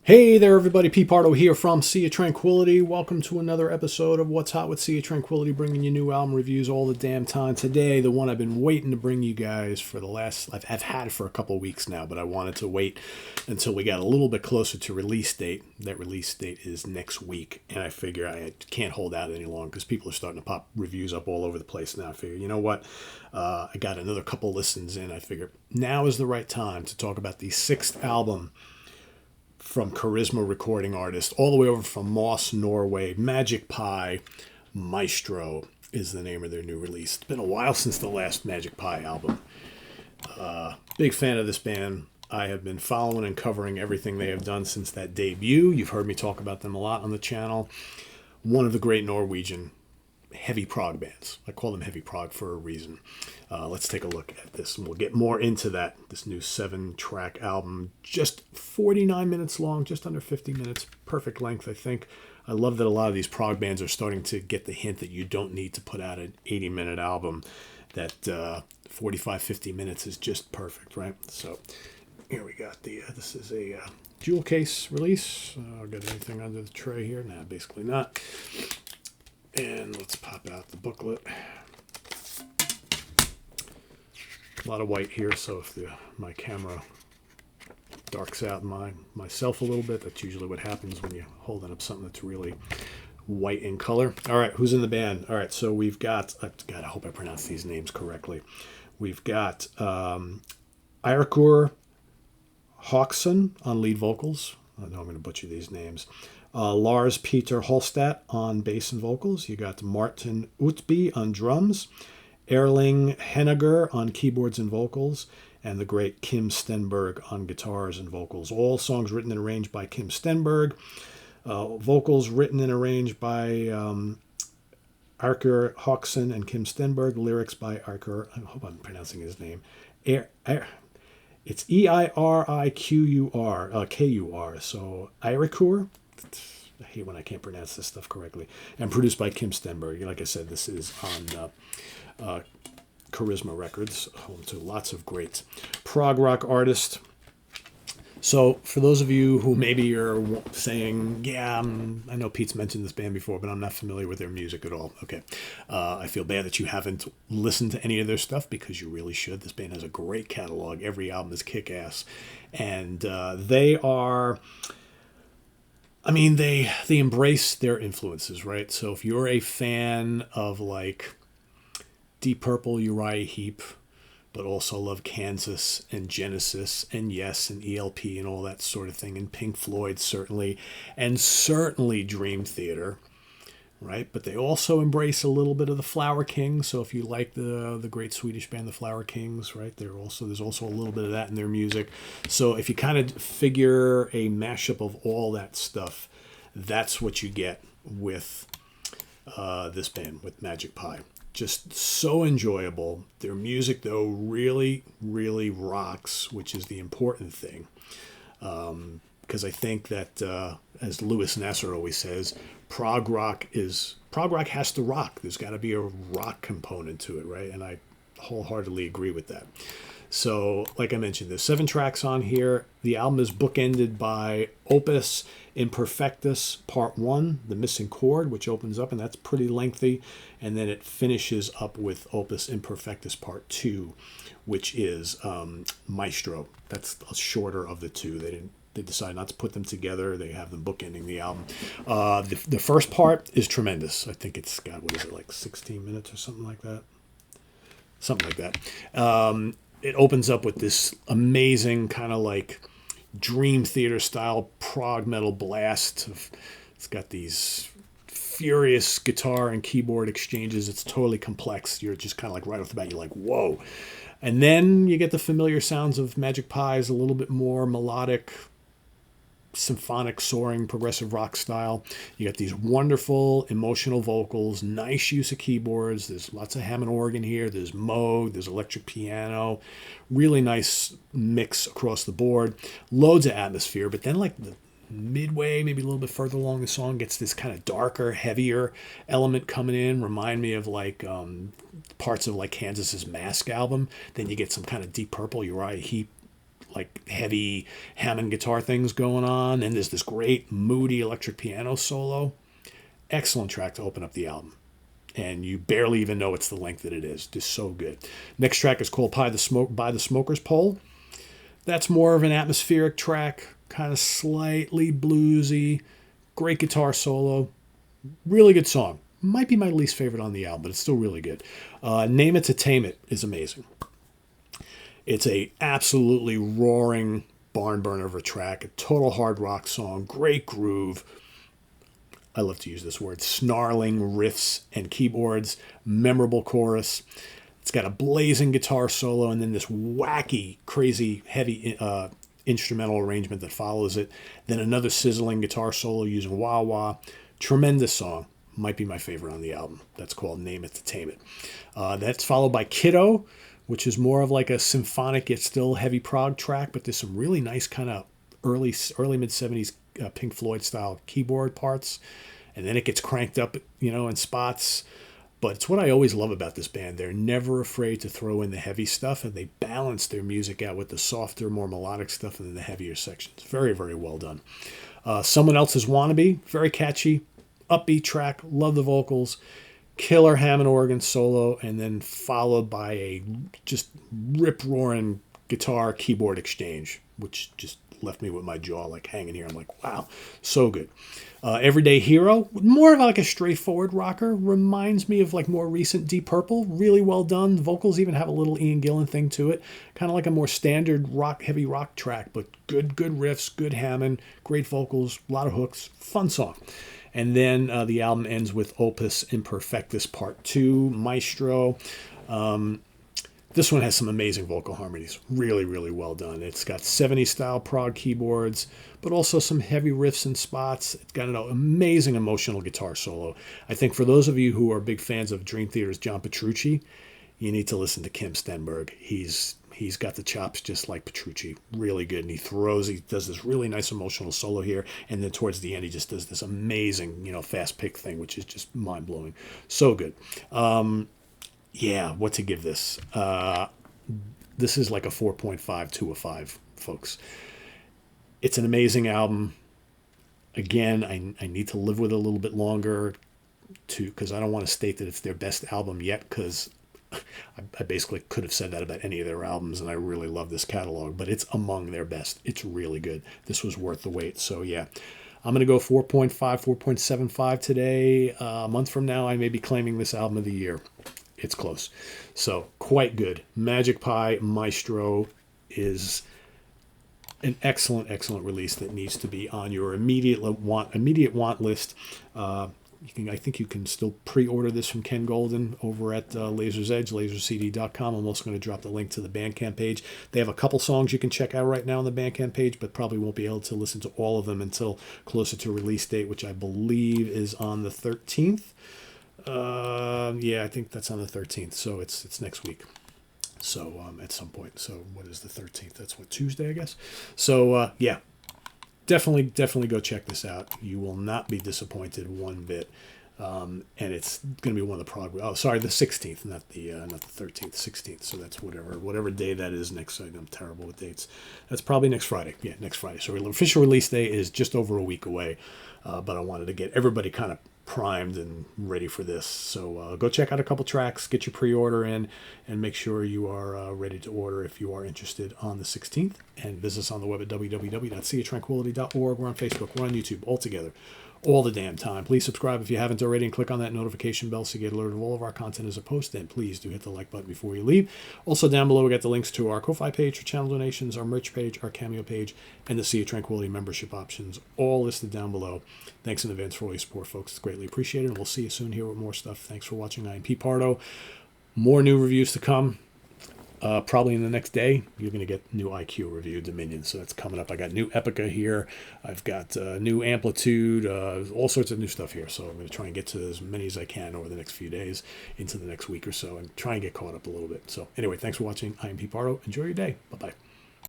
Hey there, everybody. Pete Pardo here from Sea of Tranquility. Welcome to another episode of What's Hot with Sea of Tranquility, bringing you new album reviews all the damn time. Today, the one I've been waiting to bring you guys for I've had it for a couple of weeks now, but I wanted to wait until we got a little bit closer to release date. That release date is next week, and I figure I can't hold out any longer because people are starting to pop reviews up all over the place now. I figure, you know what? I got another couple listens in. I figure now is the right time to talk about the sixth album from Charisma recording artist, all the way over from Moss, Norway. Magic Pie Maestro is the name of their new release. It's been a while since the last Magic Pie album. Big fan of this band. I have been following and covering everything they have done since that debut. You've heard me talk about them a lot on the channel. One of the great Norwegian heavy prog bands. I call them heavy prog for a reason. Let's take a look at this, and we'll get more into that. This new 7-track album, just 49 minutes long, just under 50 minutes, perfect length, I think. I love that a lot of these prog bands are starting to get the hint that you don't need to put out an 80-minute album, that 45, 50 minutes is just perfect, right? So here we got this is a jewel case release. Got anything under the tray here? Nah, basically not. And let's pop out the booklet. A lot of white here, so if my camera darks out myself a little bit, that's usually what happens when you're holding up something that's really white in color. All right, who's in the band? All right, so we've got, God, I hope I pronounce these names correctly. We've got Eiríkur Hauksson on lead vocals. I know I'm going to butcher these names. Lars Peter Holstadt on bass and vocals. You got Martin Utby on drums. Erling Henniger on keyboards and vocals, and the great Kim Stenberg on guitars and vocals. All songs written and arranged by Kim Stenberg. Vocals written and arranged by Eiríkur Hauksson and Kim Stenberg. Lyrics by Eiríkur, I hope I'm pronouncing his name. It's Eirikur, K-U-R. So Eiríkur. I hate when I can't pronounce this stuff correctly. And produced by Kim Stenberg. Like I said, this is on Charisma Records, home to lots of great prog rock artists. So for those of you who maybe are saying, yeah, I know Pete's mentioned this band before, but I'm not familiar with their music at all. Okay. I feel bad that you haven't listened to any of their stuff, because you really should. This band has a great catalog. Every album is kick-ass. And they are... they embrace their influences, right? So if you're a fan of like Deep Purple, Uriah Heep, but also love Kansas and Genesis and Yes and ELP and all that sort of thing, and Pink Floyd certainly, and certainly Dream Theater, right? But they also embrace a little bit of the Flower Kings. So if you like the great Swedish band, the Flower Kings, right? There's also a little bit of that in their music. So if you kind of figure a mashup of all that stuff, that's what you get with this band, with Magic Pie. Just so enjoyable. Their music, though, really, really rocks, which is the important thing. Because I think that, as Louis Nasser always says, prog rock has to rock. There's got to be a rock component to it, right? And I wholeheartedly agree with that. So, like I mentioned, there's 7 tracks on here. The album is bookended by Opus Imperfectus Part 1, The Missing Chord, which opens up, and that's pretty lengthy. And then it finishes up with Opus Imperfectus Part 2, which is Maestro. That's a shorter of the two. They decided not to put them together. They have them bookending the album. The first part is tremendous. I think it's got, what is it, like 16 minutes or something like that? Something like that. It opens up with this amazing kind of like Dream Theater style prog metal blast. It's got these furious guitar and keyboard exchanges. It's totally complex. You're just kind of like right off the bat, you're like, whoa. And then you get the familiar sounds of Magic Pie's, a little bit more melodic, symphonic, soaring, progressive rock style. You got these wonderful emotional vocals, nice use of keyboards. There's lots of Hammond organ here. There's Moog, there's electric piano. Really nice mix across the board. Loads of atmosphere, but then like the midway, maybe a little bit further along the song, gets this kind of darker, heavier element coming in. Remind me of like parts of like Kansas's Mask album. Then you get some kind of Deep Purple, Uriah Heep like heavy Hammond guitar things going on, and there's this great moody electric piano solo. Excellent track to open up the album. And you barely even know it's the length that it is. Just so good. Next track is called By the Smoker's Pole. That's more of an atmospheric track, kind of slightly bluesy. Great guitar solo. Really good song. Might be my least favorite on the album, but it's still really good. Name It to Tame It is amazing. It's a absolutely roaring barn burner of a track. A total hard rock song. Great groove. I love to use this word, snarling riffs and keyboards, memorable chorus. It's got a blazing guitar solo and then this wacky, crazy, heavy instrumental arrangement that follows it. Then another sizzling guitar solo using wah-wah. Tremendous song. Might be my favorite on the album. That's called Name It to Tame It. That's followed by Kiddo, which is more of like a symphonic yet still heavy prog track, but there's some really nice kind of early mid-70s Pink Floyd style keyboard parts, and then it gets cranked up, in spots. But it's what I always love about this band. They're never afraid to throw in the heavy stuff, and they balance their music out with the softer, more melodic stuff and then the heavier sections. Very, very well done. Someone Else's Wannabe, very catchy, upbeat track. Love the vocals. Killer Hammond organ solo, and then followed by a just rip-roaring guitar keyboard exchange, which just left me with my jaw like hanging here. I'm like, wow, so good. Everyday Hero, more of like a straightforward rocker, reminds me of like more recent Deep Purple. Really well done. The vocals even have a little Ian Gillan thing to it, kind of like a more standard heavy rock track, but good riffs, good Hammond, great vocals, a lot of hooks, fun song. And then the album ends with Opus Imperfectus Part 2, Maestro. This one has some amazing vocal harmonies. Really, really well done. It's got 70s style prog keyboards, but also some heavy riffs and spots. It's got an amazing emotional guitar solo. I think for those of you who are big fans of Dream Theater's John Petrucci, you need to listen to Kim Stenberg. He's got the chops just like Petrucci. Really good. And he does this really nice emotional solo here. And then towards the end, he just does this amazing, fast pick thing, which is just mind-blowing. So good. Yeah, what to give this? This is like a 4.5 to a 5, folks. It's an amazing album. Again, I need to live with it a little bit longer because I don't want to state that it's their best album yet, because I basically could have said that about any of their albums, and I really love this catalog, but it's among their best. It's really good. This was worth the wait. So yeah, I'm going to go 4.5, 4.75 today. A month from now, I may be claiming this album of the year. It's close. So quite good. Magic Pie Maestro is an excellent release that needs to be on your immediate want list. I think you can still pre-order this from Ken Golden over at Laser's Edge, lasercd.com. I'm also going to drop the link to the Bandcamp page. They have a couple songs you can check out right now on the Bandcamp page, but probably won't be able to listen to all of them until closer to release date, which I believe is on the 13th. Yeah, I think that's on the 13th, so it's next week. So at some point. So what is the 13th? That's what, Tuesday, I guess. So yeah, definitely go check this out. You will not be disappointed one bit. And it's going to be one of the prog. Oh, sorry, the 16th, not the 13th, 16th. So that's whatever day that is next. I'm terrible with dates. That's probably next Friday. Yeah, next Friday. So official release day is just over a week away. But I wanted to get everybody kind of primed and ready for this. So go check out a couple tracks, get your pre-order in, and make sure you are ready to order if you are interested on the 16th. And visit us on the web at www.seaoftranquility.org. We're on Facebook. We're on YouTube. All together. All the damn time. Please subscribe if you haven't already and click on that notification bell so you get alerted of all of our content as a post. And please do hit the like button before you leave. Also down below we got the links to our Ko-Fi page for channel donations, our merch page, our Cameo page, and the Sea of Tranquility membership options, all listed down below. Thanks in advance for all your support, folks. It's greatly appreciated, and we'll see you soon here with more stuff. Thanks for watching. I am Pete Pardo. More new reviews to come. Probably in the next day, you're going to get new IQ review Dominion. So that's coming up. I got new Epica here. I've got new Amplitude, all sorts of new stuff here. So I'm going to try and get to as many as I can over the next few days into the next week or so and try and get caught up a little bit. So anyway, thanks for watching. I am Pete Pardo. Enjoy your day. Bye-bye.